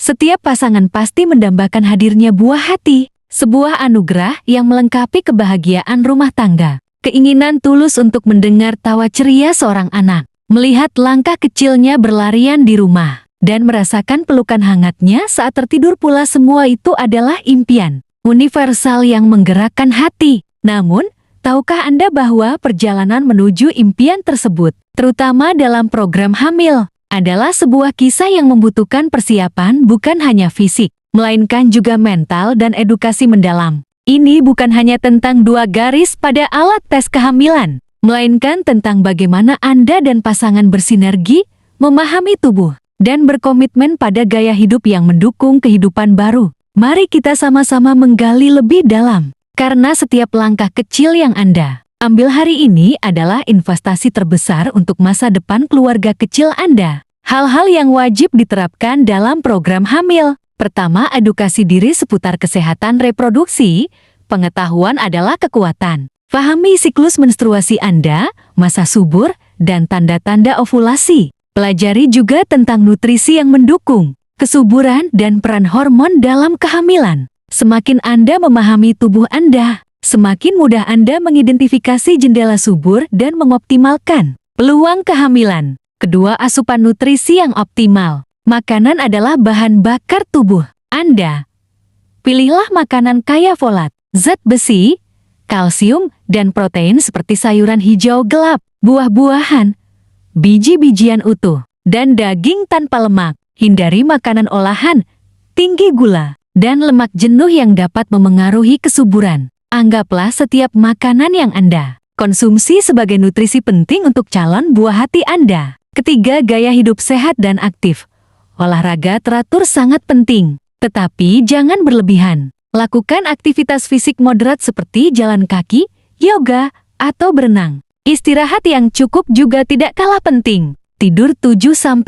Setiap pasangan pasti mendambakan hadirnya buah hati, sebuah anugerah yang melengkapi kebahagiaan rumah tangga. Keinginan tulus untuk mendengar tawa ceria seorang anak, melihat langkah kecilnya berlarian di rumah, dan merasakan pelukan hangatnya saat tertidur pula, semua itu adalah impian universal yang menggerakkan hati. Namun, tahukah Anda bahwa perjalanan menuju impian tersebut, terutama dalam program hamil, adalah sebuah kisah yang membutuhkan persiapan bukan hanya fisik, melainkan juga mental dan edukasi mendalam. Ini bukan hanya tentang 2 garis pada alat tes kehamilan, melainkan tentang bagaimana Anda dan pasangan bersinergi, memahami tubuh, dan berkomitmen pada gaya hidup yang mendukung kehidupan baru. Mari kita sama-sama menggali lebih dalam, karena setiap langkah kecil yang Anda ambil hari ini adalah investasi terbesar untuk masa depan keluarga kecil Anda. Hal-hal yang wajib diterapkan dalam program hamil. Pertama, edukasi diri seputar kesehatan reproduksi. Pengetahuan adalah kekuatan. Pahami siklus menstruasi Anda, masa subur, dan tanda-tanda ovulasi. Pelajari juga tentang nutrisi yang mendukung kesuburan dan peran hormon dalam kehamilan. Semakin Anda memahami tubuh Anda, semakin mudah Anda mengidentifikasi jendela subur dan mengoptimalkan peluang kehamilan. Kedua, asupan nutrisi yang optimal. Makanan adalah bahan bakar tubuh Anda. Pilihlah makanan kaya folat, zat besi, kalsium, dan protein seperti sayuran hijau gelap, buah-buahan, biji-bijian utuh, dan daging tanpa lemak. Hindari makanan olahan, tinggi gula, dan lemak jenuh yang dapat memengaruhi kesuburan. Anggaplah setiap makanan yang Anda konsumsi sebagai nutrisi penting untuk calon buah hati Anda. Ketiga, gaya hidup sehat dan aktif. Olahraga teratur sangat penting, tetapi jangan berlebihan. Lakukan aktivitas fisik moderat seperti jalan kaki, yoga, atau berenang. Istirahat yang cukup juga tidak kalah penting. Tidur 7-9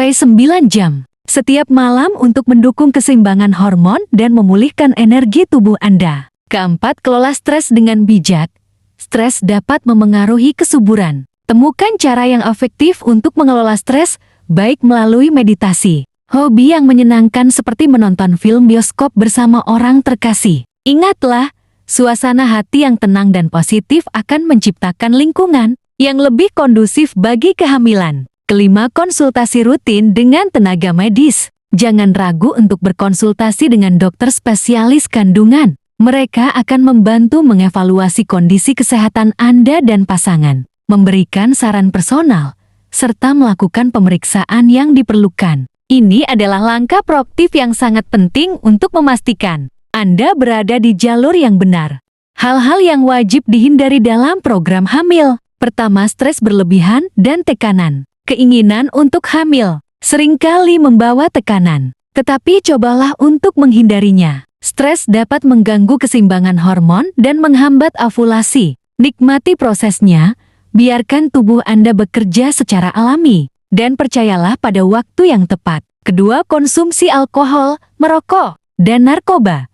jam setiap malam untuk mendukung keseimbangan hormon dan memulihkan energi tubuh Anda. Keempat, kelola stres dengan bijak. Stres dapat memengaruhi kesuburan. Temukan cara yang efektif untuk mengelola stres, baik melalui meditasi, hobi yang menyenangkan seperti menonton film bioskop bersama orang terkasih. Ingatlah, suasana hati yang tenang dan positif akan menciptakan lingkungan yang lebih kondusif bagi kehamilan. Kelima, konsultasi rutin dengan tenaga medis. Jangan ragu untuk berkonsultasi dengan dokter spesialis kandungan. Mereka akan membantu mengevaluasi kondisi kesehatan Anda dan pasangan, memberikan saran personal, serta melakukan pemeriksaan yang diperlukan. Ini adalah langkah proaktif yang sangat penting untuk memastikan Anda berada di jalur yang benar. Hal-hal yang wajib dihindari dalam program hamil. Pertama, stres berlebihan dan tekanan. Keinginan untuk hamil seringkali membawa tekanan, tetapi cobalah untuk menghindarinya. Stres dapat mengganggu keseimbangan hormon dan menghambat ovulasi. Nikmati prosesnya, biarkan tubuh Anda bekerja secara alami, dan percayalah pada waktu yang tepat. Kedua, konsumsi alkohol, merokok, dan narkoba.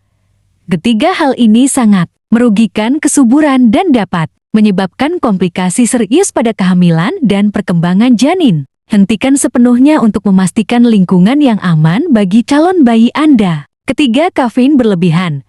Ketiga hal ini sangat merugikan kesuburan dan dapat menyebabkan komplikasi serius pada kehamilan dan perkembangan janin. Hentikan sepenuhnya untuk memastikan lingkungan yang aman bagi calon bayi Anda. Ketiga, kafein berlebihan.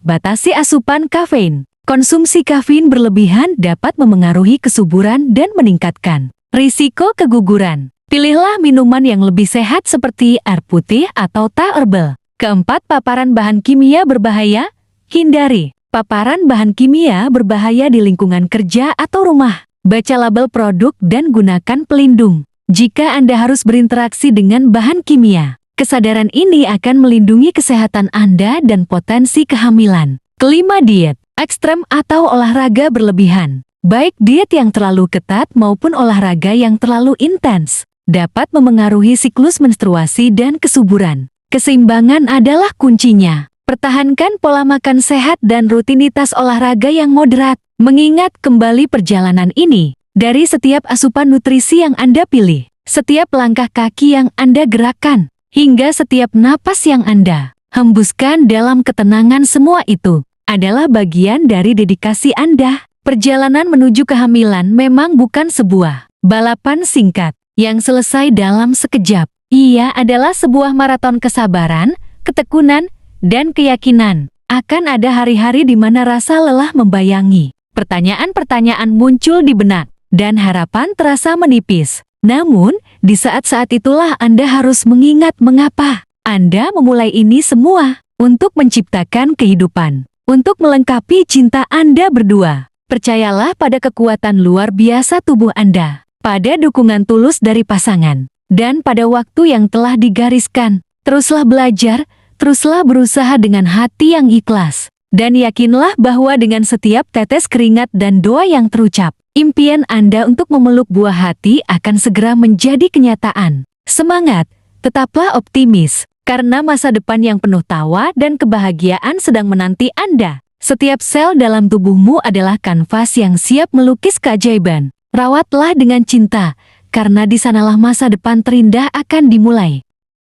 Batasi asupan kafein. Konsumsi kafein berlebihan dapat memengaruhi kesuburan dan meningkatkan risiko keguguran. Pilihlah minuman yang lebih sehat seperti air putih atau teh herbal. Keempat, paparan bahan kimia berbahaya. Hindari paparan bahan kimia berbahaya di lingkungan kerja atau rumah. Baca label produk dan gunakan pelindung jika Anda harus berinteraksi dengan bahan kimia. Kesadaran ini akan melindungi kesehatan Anda dan potensi kehamilan. Kelima, diet ekstrem atau olahraga berlebihan. Baik diet yang terlalu ketat maupun olahraga yang terlalu intens dapat memengaruhi siklus menstruasi dan kesuburan. Keseimbangan adalah kuncinya. Pertahankan pola makan sehat dan rutinitas olahraga yang moderat. Mengingat kembali perjalanan ini dari setiap asupan nutrisi yang Anda pilih, setiap langkah kaki yang Anda gerakkan, hingga setiap napas yang Anda hembuskan dalam ketenangan, semua itu adalah bagian dari dedikasi Anda. Perjalanan menuju kehamilan memang bukan sebuah balapan singkat yang selesai dalam sekejap. Ia adalah sebuah maraton kesabaran, ketekunan, dan keyakinan. Akan ada hari-hari di mana rasa lelah membayangi. Pertanyaan-pertanyaan muncul di benak, dan harapan terasa menipis. Namun, di saat-saat itulah Anda harus mengingat mengapa Anda memulai ini semua. Untuk menciptakan kehidupan. Untuk melengkapi cinta Anda berdua. Percayalah pada kekuatan luar biasa tubuh Anda. Pada dukungan tulus dari pasangan. Dan pada waktu yang telah digariskan. Teruslah belajar. Teruslah berusaha dengan hati yang ikhlas. Dan yakinlah bahwa dengan setiap tetes keringat dan doa yang terucap, impian Anda untuk memeluk buah hati akan segera menjadi kenyataan. Semangat, tetaplah optimis, karena masa depan yang penuh tawa dan kebahagiaan sedang menanti Anda. Setiap sel dalam tubuhmu adalah kanvas yang siap melukis keajaiban. Rawatlah dengan cinta, karena di sanalah masa depan terindah akan dimulai.